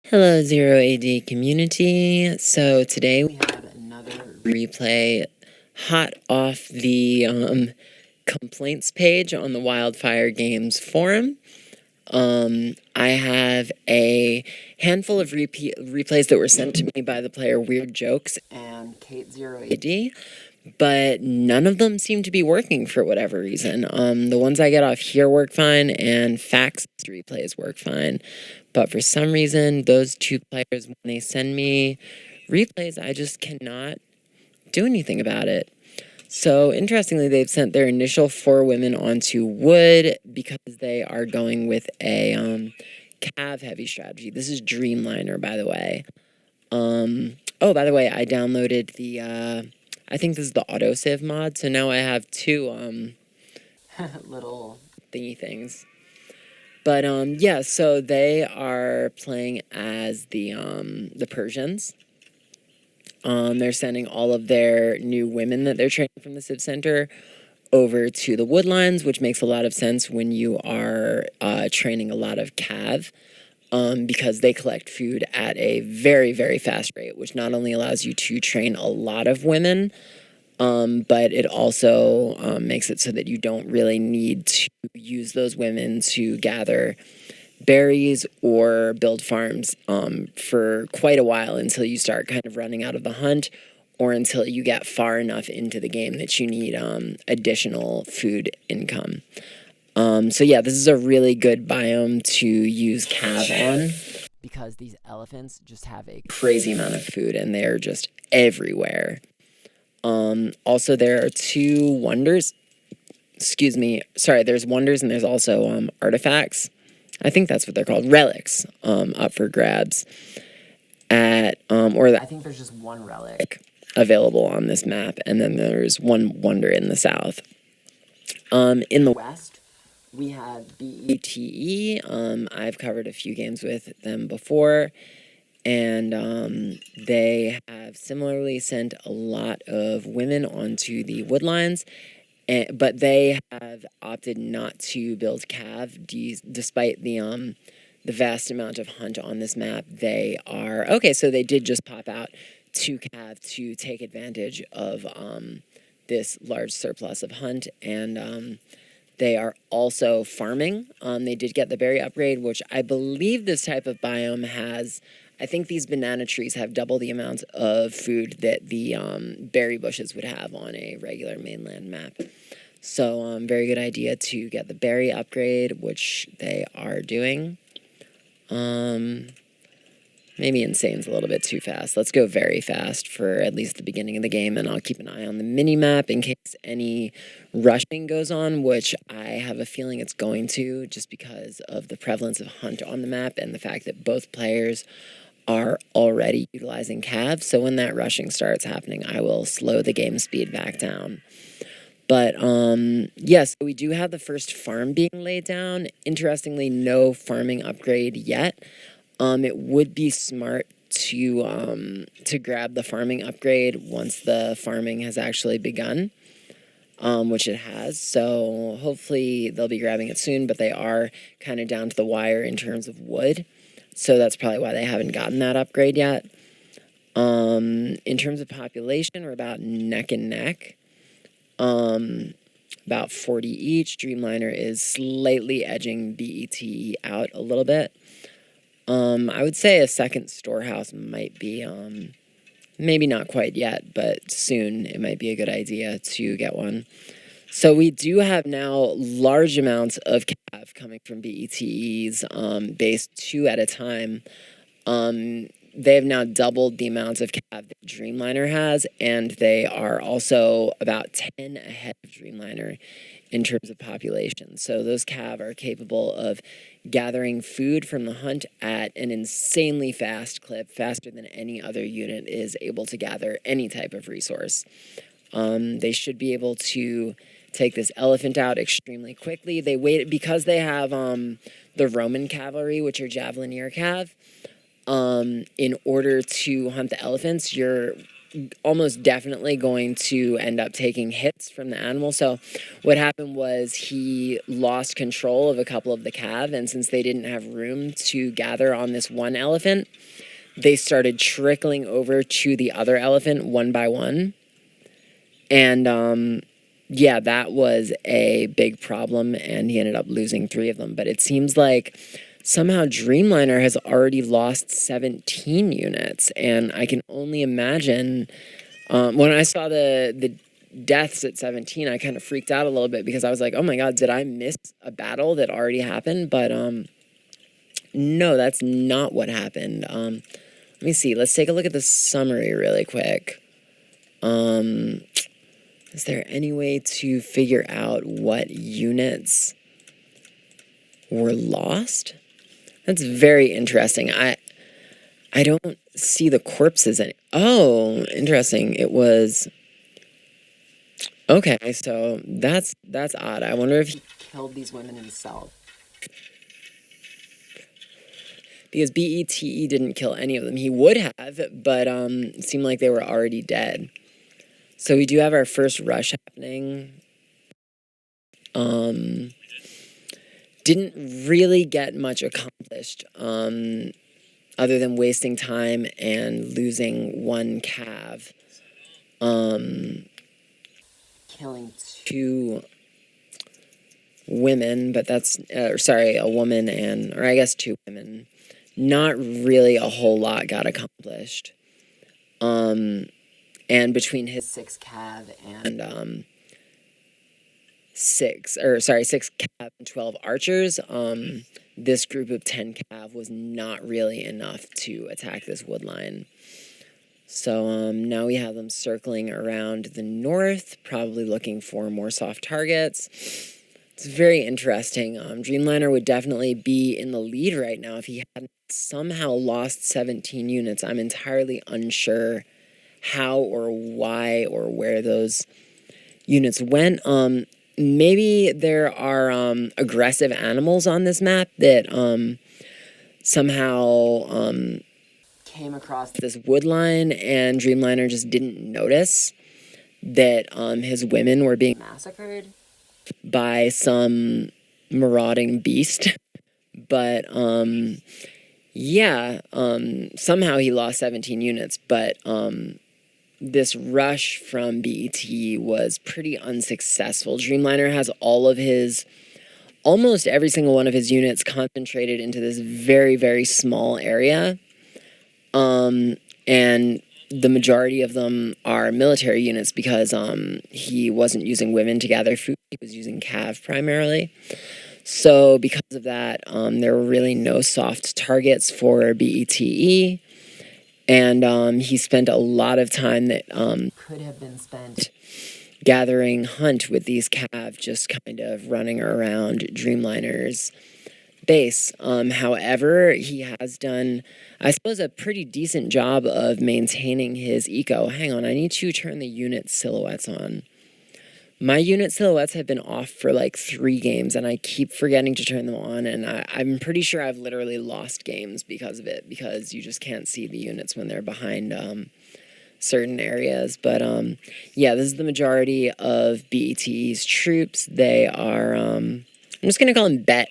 Hello, Zero AD community. So today we have another replay hot off the complaints page on the Wildfire Games forum. I have a handful of replays that were sent to me by the player Weird Jokes and Kate Zero AD, but none of them seem to be working for whatever reason. The ones I get off here work fine, and Fax replays work fine. But for some reason, those two players, when they send me replays, I just cannot do anything about it. So interestingly, they've sent their initial 4 women onto wood because they are going with a cav heavy strategy. This is Dreamliner, by the way. Oh, by the way, I downloaded the I think this is the autosave mod, so now I have 2 little thingy things. But yeah, so they are playing as the Persians. They're sending all of their new women that they're training from the Civ Center over to the Woodlines, which makes a lot of sense when you are training a lot of cav, because they collect food at a very, very fast rate, which not only allows you to train a lot of women, but it also makes it so that you don't really need to use those women to gather berries or build farms for quite a while until you start kind of running out of the hunt, or until you get far enough into the game that you need additional food income. So yeah, this is a really good biome to use cav on, because these elephants just have a crazy amount of food and they're just everywhere. Also, there are 2 wonders. Excuse me. Sorry, there's wonders and there's also artifacts. I think that's what they're called, relics, up for grabs at, I think there's just 1 relic available on this map, and then there's 1 wonder in the south. In the west, we have BeTe. I've covered a few games with them before, and they have similarly sent a lot of women onto the Woodlines, but they have opted not to build cav, despite the vast amount of hunt on this map. They are okay. So they did just pop out 2 cav to take advantage of this large surplus of hunt, and they are also farming. They did get the berry upgrade, which I believe this type of biome has. I think these banana trees have double the amount of food that the berry bushes would have on a regular mainland map. So, very good idea to get the berry upgrade, which they are doing. Maybe insane's a little bit too fast. Let's go very fast for at least the beginning of the game, and I'll keep an eye on the mini-map in case any rushing goes on, which I have a feeling it's going to, just because of the prevalence of hunt on the map and the fact that both players are already utilizing cav. So when that rushing starts happening, I will slow the game speed back down. But yes, we do have the first farm being laid down. Interestingly, no farming upgrade yet. It would be smart to grab the farming upgrade once the farming has actually begun, which it has. So hopefully they'll be grabbing it soon, but they are kind of down to the wire in terms of wood. So that's probably why they haven't gotten that upgrade yet. In terms of population, we're about neck and neck. About 40 each. Dreamliner is slightly edging BeTe out a little bit. I would say a second storehouse might be, maybe not quite yet, but soon it might be a good idea to get one. So we do have now large amounts of cav coming from BeTe's base 2 at a time. They have now doubled the amounts of cav that Dreamliner has, and they are also about 10 ahead of Dreamliner in terms of population. So those cav are capable of gathering food from the hunt at an insanely fast clip, faster than any other unit is able to gather any type of resource. They should be able to take this elephant out extremely quickly. They wait because they have the Roman cavalry, which are javelineer cav. In order to hunt the elephants, you're almost definitely going to end up taking hits from the animal. So what happened was he lost control of a couple of the calves, and since they didn't have room to gather on this one elephant, they started trickling over to the other elephant one by one. And yeah, that was a big problem, and he ended up losing 3 of them. But it seems like somehow Dreamliner has already lost 17 units, and I can only imagine, when I saw the deaths at 17, I kind of freaked out a little bit because I was like, oh my god, did I miss a battle that already happened? But no, that's not what happened. Let me see. Let's take a look at the summary really quick. Is there any way to figure out what units were lost? That's very interesting. I don't see the corpses any. Oh, interesting. It was. Okay, so that's odd. I wonder if he killed these women himself. Because BeTe didn't kill any of them. He would have, but it seemed like they were already dead. So we do have our first rush happening. Didn't really get much accomplished, other than wasting time and losing 1 calf. Killing 2 women, but that's, sorry, a woman or I guess 2 women. Not really a whole lot got accomplished. And between his 6 calf and, 6 calf and 12 archers, this group of 10 calf was not really enough to attack this wood line. So now we have them circling around the north, probably looking for more soft targets. It's very interesting. Dreamliner would definitely be in the lead right now if he hadn't somehow lost 17 units. I'm entirely unsure how or why or where those units went. Maybe there are aggressive animals on this map that somehow came across this wood line, and Dreamliner just didn't notice that his women were being massacred by some marauding beast. But yeah, somehow he lost 17 units, but this rush from BeTe was pretty unsuccessful. Dreamliner has almost every single one of his units concentrated into this very, very small area. And the majority of them are military units because he wasn't using women to gather food. He was using calf primarily. So because of that, there were really no soft targets for BeTe. And he spent a lot of time that could have been spent gathering hunt with these calves, just kind of running around Dreamliner's base. However, he has done, I suppose, a pretty decent job of maintaining his eco. Hang on, I need to turn the unit silhouettes on. My unit silhouettes have been off for like 3 games, and I keep forgetting to turn them on, and I'm pretty sure I've literally lost games because of it, because you just can't see the units when they're behind certain areas. But yeah, this is the majority of BeTe's troops. They are, I'm just going to call them BeTe.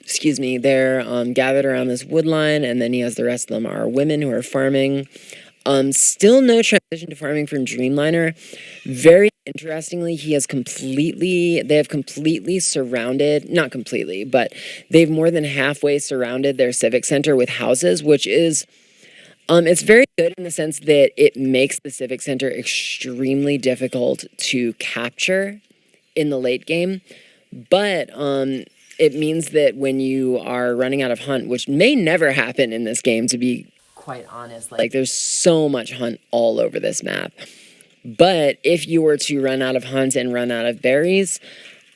Excuse me, they're gathered around this wood line, and then he has the rest of them are women who are farming. Still no transition to farming from Dreamliner. Very interestingly, they have completely surrounded, not completely, but they've more than halfway surrounded their civic center with houses, which is, it's very good in the sense that it makes the civic center extremely difficult to capture in the late game. But it means that when you are running out of hunt, which may never happen in this game, to be quite honest, like there's so much hunt all over this map. But if you were to run out of hunt and run out of berries,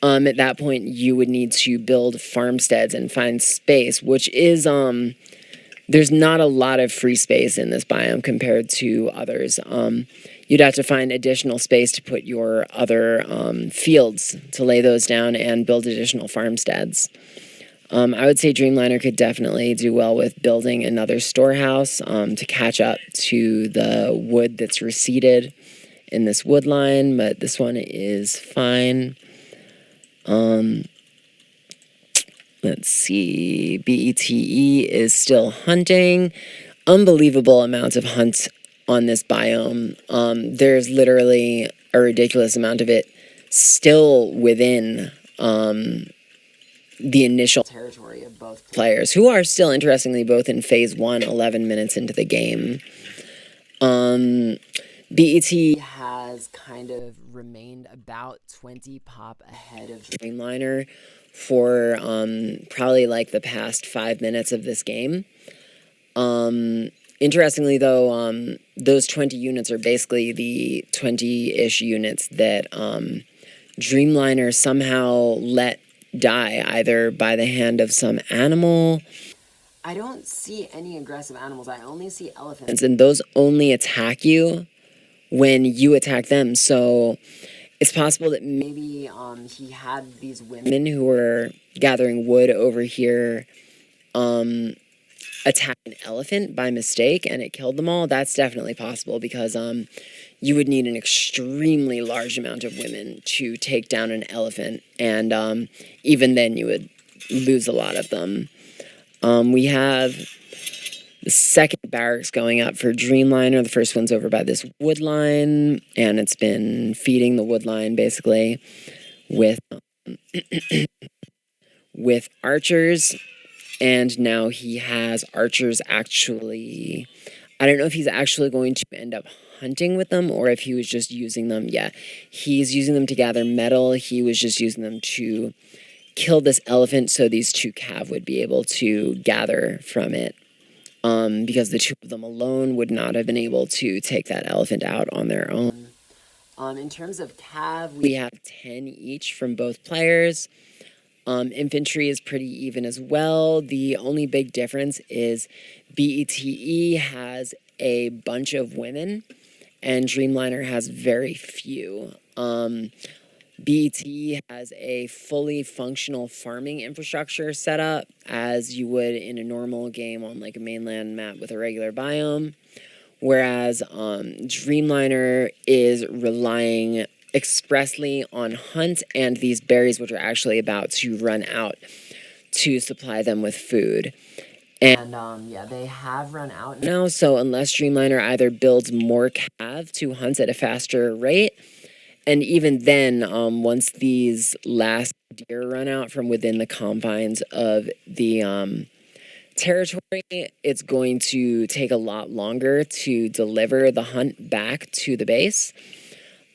at that point you would need to build farmsteads and find space, which is there's not a lot of free space in this biome compared to others. You'd have to find additional space to put your other fields, to lay those down and build additional farmsteads. I would say Dreamliner could definitely do well with building another storehouse to catch up to the wood that's receded in this wood line, but this one is fine. Let's see, BeTe is still hunting. Unbelievable amounts of hunts on this biome. There's literally a ridiculous amount of it still within the initial territory of both players, who are still, interestingly, both in Phase 1, 11 minutes into the game. BeTe has kind of remained about 20 pop ahead of Dreamliner for probably like the past 5 minutes of this game. Interestingly, though, those 20 units are basically the 20-ish units that Dreamliner somehow let die, either by the hand of some animal. I don't see any aggressive animals. I only see elephants, and those only attack you when you attack them. So it's possible that maybe he had these women who were gathering wood over here attack an elephant by mistake, and it killed them all. That's definitely possible, because you would need an extremely large amount of women to take down an elephant, and even then you would lose a lot of them. We have the second barracks going up for Dreamliner. The first one's over by this wood line, and it's been feeding the wood line basically with with archers, and now he has archers actually. I don't know if he's actually going to end up hunting with them, or if he was just using them. Yeah, he's using them to gather metal. He was just using them to kill this elephant so these two cav would be able to gather from it. Because the two of them alone would not have been able to take that elephant out on their own. In terms of cav, we have 10 each from both players. Infantry is pretty even as well. The only big difference is BeTe has a bunch of women, and Dreamliner has very few. BeTe has a fully functional farming infrastructure set up, as you would in a normal game on like a mainland map with a regular biome, whereas Dreamliner is relying expressly on hunt and these berries, which are actually about to run out, to supply them with food. And yeah, they have run out now, so unless Dreamliner either builds more cav to hunt at a faster rate, and even then, once these last deer run out from within the confines of the territory, it's going to take a lot longer to deliver the hunt back to the base.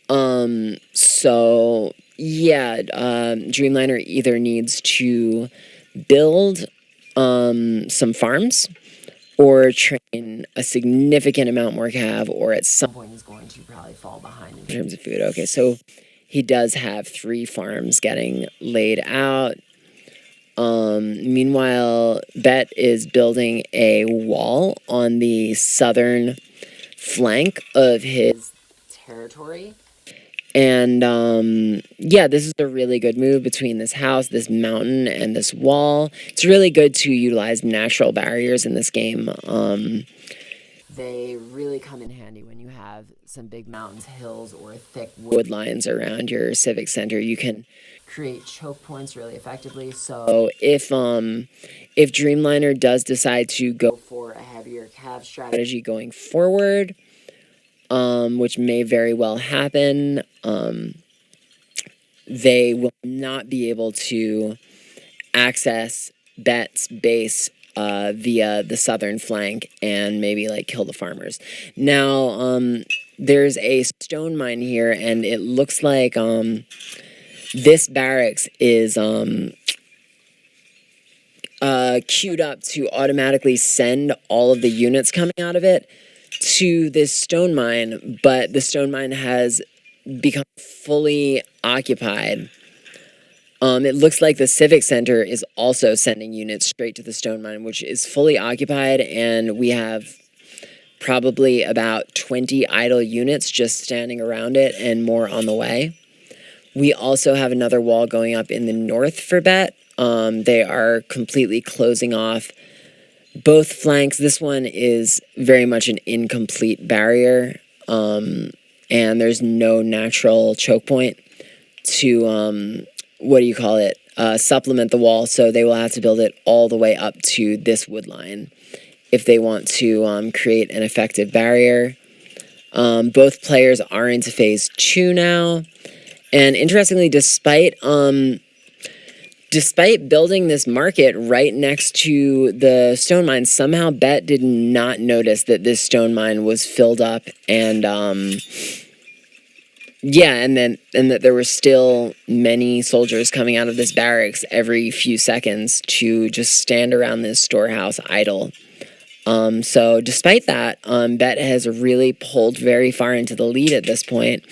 So yeah, Dreamliner either needs to build some farms, or train a significant amount more cav, or at some point he's going to probably fall behind in terms of food. Okay, so he does have 3 farms getting laid out. Meanwhile, BeTe is building a wall on the southern flank of his territory. And yeah, this is a really good move between this house, this mountain, and this wall. It's really good to utilize natural barriers in this game. They really come in handy when you have some big mountains, hills, or thick wood lines around your civic center. You can create choke points really effectively. So if Dreamliner does decide to go for a heavier cav strategy going forward, which may very well happen, they will not be able to access BeTe's base via the southern flank and maybe like kill the farmers. Now, there's a stone mine here, and it looks like this barracks is queued up to automatically send all of the units coming out of it to this stone mine, but the stone mine has become fully occupied. It looks like the civic center is also sending units straight to the stone mine, which is fully occupied, and we have probably about 20 idle units just standing around it, and more on the way. We also have another wall going up in the north for BeTe, They are completely closing off both flanks. This one is very much an incomplete barrier, and there's no natural choke point to, supplement the wall, so they will have to build it all the way up to this wood line if they want to create an effective barrier. Both players are into phase 2 now, and interestingly, despite building this market right next to the stone mine, somehow BeTe did not notice that this stone mine was filled up, and and that there were still many soldiers coming out of this barracks every few seconds to just stand around this storehouse idle. So despite that, BeTe has really pulled very far into the lead at this point.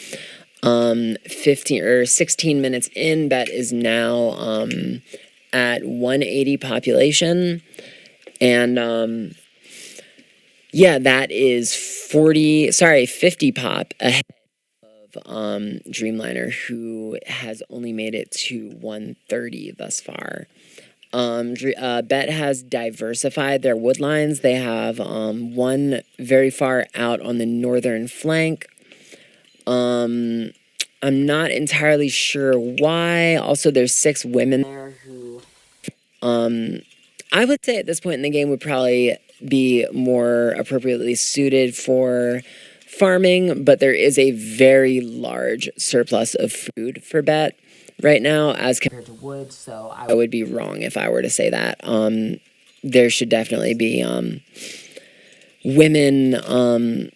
16 minutes in, BeTe is now at 180 population, and that is 50 pop ahead of Dreamliner, who has only made it to 130 thus far. BeTe has diversified their wood lines. They have one very far out on the northern flank. I'm not entirely sure why. Also, there's 6 women there who, I would say at this point in the game would probably be more appropriately suited for farming, but there is a very large surplus of food for BeTe right now as compared to wood, so I would be wrong if I were to say that. There should definitely be women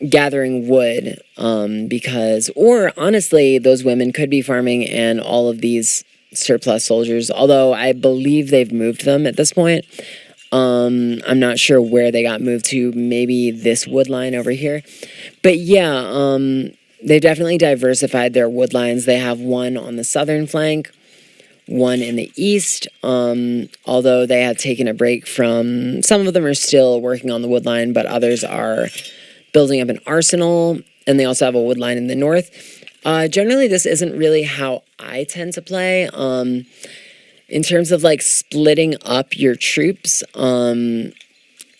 gathering wood, or honestly, those women could be farming and all of these surplus soldiers, although I believe they've moved them at this point. I'm not sure where they got moved to, maybe this wood line over here. But yeah, they've definitely diversified their wood lines. They have one on the southern flank, one in the east, although they have taken a break from, some of them are still working on the wood line, but others are building up an arsenal, and they also have a wood line in the north. Generally, this isn't really how I tend to play. In terms of like splitting up your troops,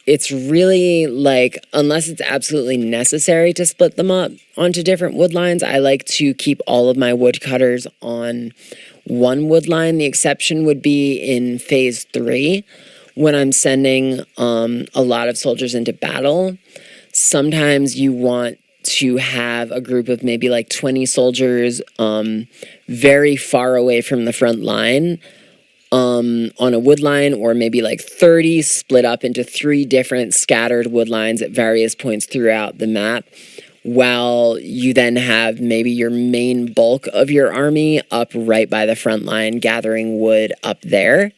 it's really like, unless it's absolutely necessary to split them up onto different wood lines, I like to keep all of my woodcutters on one wood line. The exception would be in phase 3 when I'm sending a lot of soldiers into battle. Sometimes you want to have a group of maybe like 20 soldiers very far away from the front line on a wood line, or maybe like 30 split up into 3 different scattered wood lines at various points throughout the map, while you then have maybe your main bulk of your army up right by the front line gathering wood up there.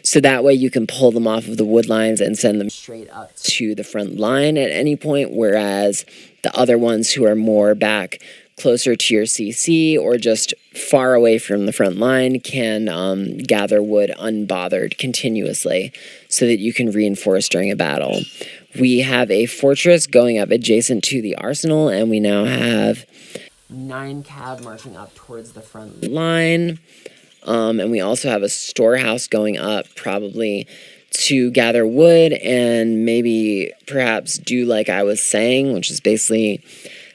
So that way you can pull them off of the wood lines and send them straight up to the front line at any point, whereas the other ones who are more back closer to your CC or just far away from the front line can gather wood unbothered continuously so that you can reinforce during a battle. We have a fortress going up adjacent to the arsenal, and we now have 9 cav marching up towards the front line. And we also have a storehouse going up, probably to gather wood and maybe perhaps do like I was saying, which is basically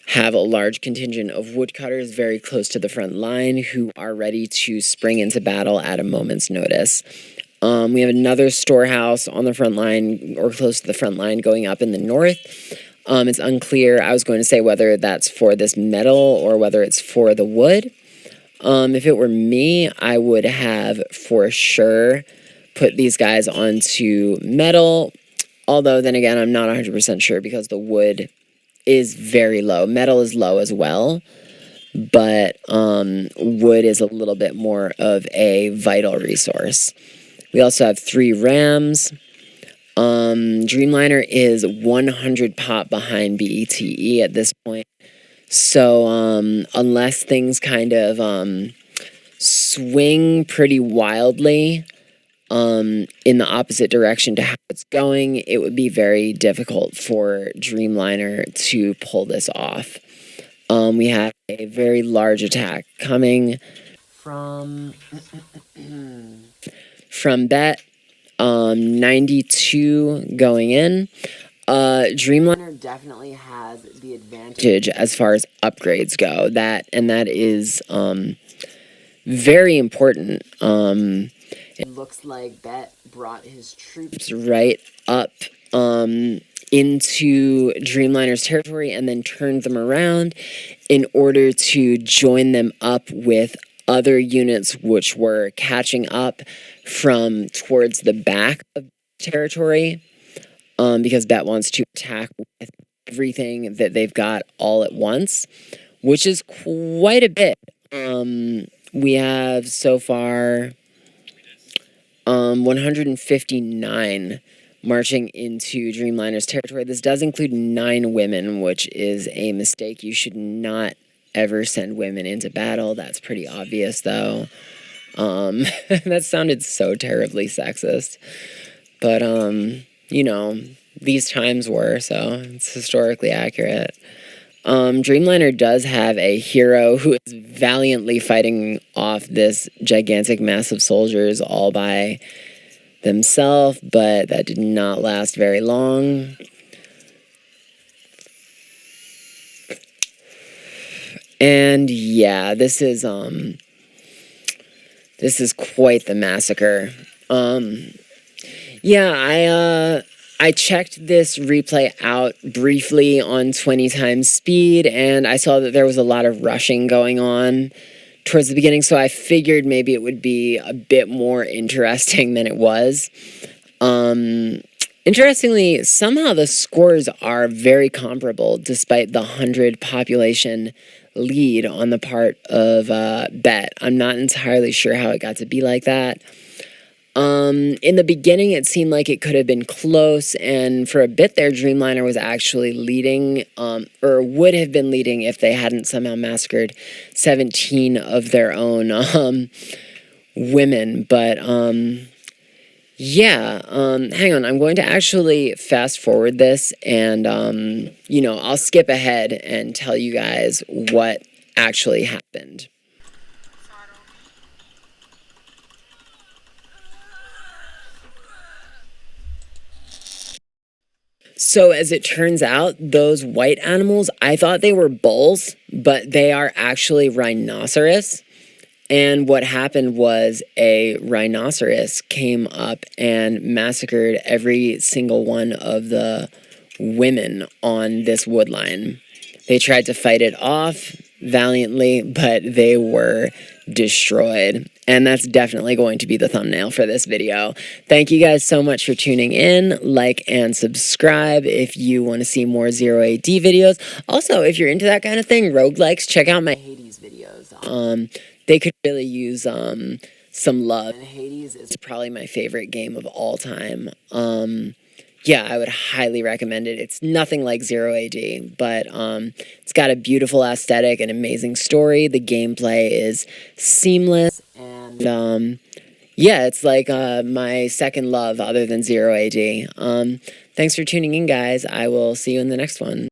have a large contingent of woodcutters very close to the front line who are ready to spring into battle at a moment's notice. We have another storehouse on the front line, or close to the front line, going up in the north. It's unclear, I was going to say, whether that's for this metal or whether it's for the wood. If it were me, I would have for sure put these guys onto metal, although then again, I'm not 100% sure because the wood is very low. Metal is low as well, but wood is a little bit more of a vital resource. We also have 3 rams. Dreamliner is 100 pop behind BeTe at this point. So unless things kind of swing pretty wildly in the opposite direction to how it's going, it would be very difficult for Dreamliner to pull this off. We have a very large attack coming from from BeTe, 92 going in. Dreamliner definitely has the advantage as far as upgrades go. That is very important. It looks like BeTe brought his troops right up into Dreamliner's territory and then turned them around in order to join them up with other units which were catching up from towards the back of territory, because BeTe wants to attack with everything that they've got all at once, which is quite a bit. We have so far 159 marching into Dreamliner's territory. This does include 9 women, which is a mistake. You should not ever send women into battle. That's pretty obvious, though. That sounded so terribly sexist. But, you know, these times were, so it's historically accurate. Dreamliner does have a hero who is valiantly fighting off this gigantic mass of soldiers all by themselves, but that did not last very long. And yeah, this is quite the massacre. Yeah, I checked this replay out briefly on 20 times speed, and I saw that there was a lot of rushing going on towards the beginning, so I figured maybe it would be a bit more interesting than it was. Interestingly, somehow the scores are very comparable, despite the 100 population lead on the part of BeTe. I'm not entirely sure how it got to be like that. In the beginning, it seemed like it could have been close, and for a bit there, Dreamliner was actually leading, or would have been leading if they hadn't somehow massacred 17 of their own women. But yeah, hang on, I'm going to actually fast forward this, and you know, I'll skip ahead and tell you guys what actually happened. So as it turns out, those white animals, I thought they were bulls, but they are actually rhinoceros. And what happened was a rhinoceros came up and massacred every single one of the women on this wood line. They tried to fight it off valiantly, but they were destroyed. And that's definitely going to be the thumbnail for this video. Thank you guys so much for tuning in. Like and subscribe if you want to see more 0AD videos. Also, if you're into that kind of thing, roguelikes, check out my Hades videos. They could really use some love. And Hades is probably my favorite game of all time. Yeah, I would highly recommend it. It's nothing like 0AD, but it's got a beautiful aesthetic, an amazing story. The gameplay is seamless, and yeah, it's like my second love other than 0AD. Thanks for tuning in, guys. I will see you in the next one.